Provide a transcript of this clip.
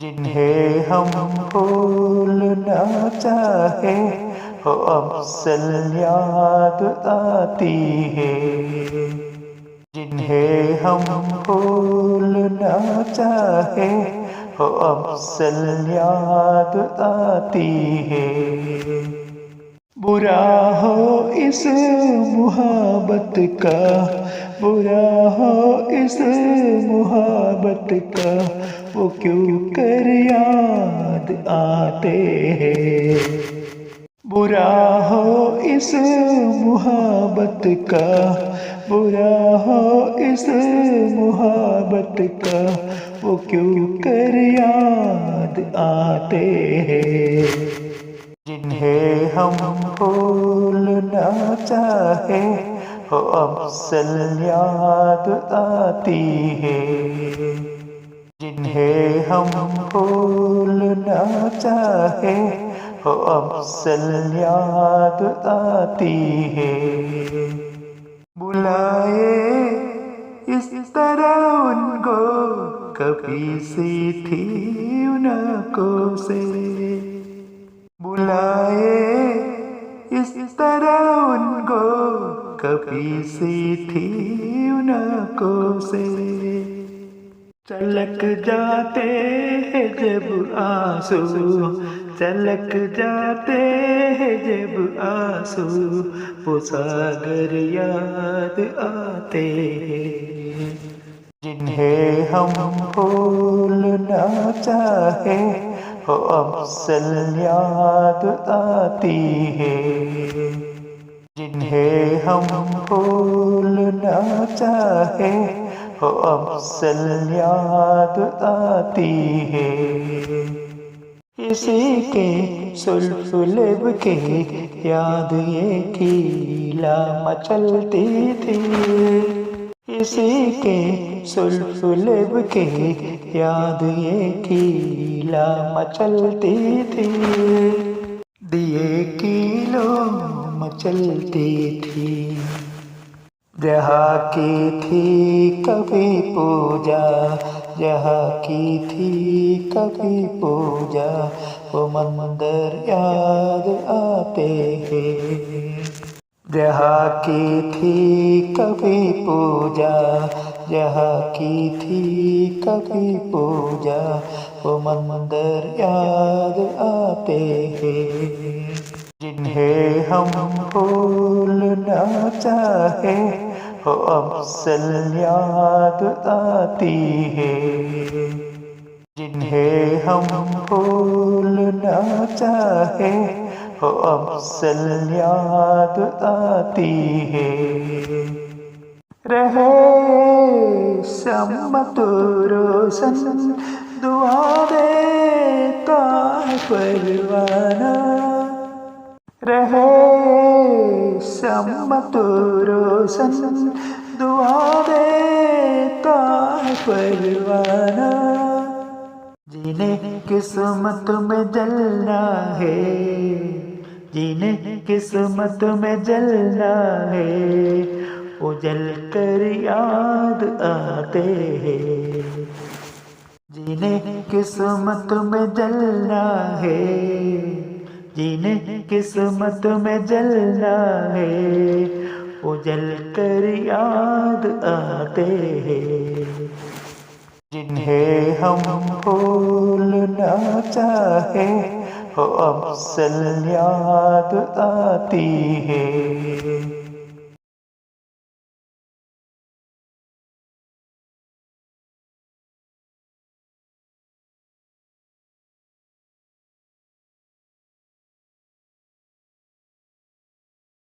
जिन्हें हम भूलना चाहे हो अफसल याद आती है। जिन्हें हम भूलना चाहे हो अफसल याद आती है। बुरा हो इस मुहब्बत का, बुरा हो इस मुहब्बत का, वो क्यों कर याद आते हैं। बुरा हो इस मुहब्बत का, बुरा हो इस मुहब्बत का, वो क्यों कर याद आते हैं। जिन्हें हम भूलना चाहे हो अफसल याद आती है। जिन्हें हम भूलना चाहे हो अफसल याद आती है। बुलाए इस तरह उनको कभी सी थी उन आँखों से। बुलाए इस तरह उनको कभी सी थी उन आँखों से। चलक जाते हैं जब आंसू, चलक जाते हैं जब आंसू, वो सागर याद आते हैं। जिन्हें हम भूलना चाहे हो अफसल याद आती है। जिन्हें हम भूलना चाहे हो अफसल याद आती है। इसी के सुल्फ लब के याद ये खीला मचलती थी। इसी के सुल्फ लब के याद ये खीला मचलती थी। दिए कीलों मचलती थी। जहाँ की थी कभी पूजा, जहाँ की थी कभी पूजा, वो मंदिर याद आते हैं। जहाँ की थी कभी पूजा, जहाँ की थी कभी पूजा, वो मंदिर याद आते हैं। जिन्हें हम भूलना चाहे हो अफसल याद आती है। जिन्हें हम भूलना चाहे हो अफसल याद आती है। रहे सम्मत रोशन दुआ देता परवाना। रहे सम्मत रोशन दुआ देता परवाना। जिन्हें किस्मत में जलना है, जिन्हें किस्मत में जलना है, वो जल कर याद आते हैं। जिन्हें किस्मत में जलना है, जिन्हें किस्मत में जलना है, वो जल कर याद आते हैं। जिन्हें हम भूलना चाहे हो अफसल याद आती है।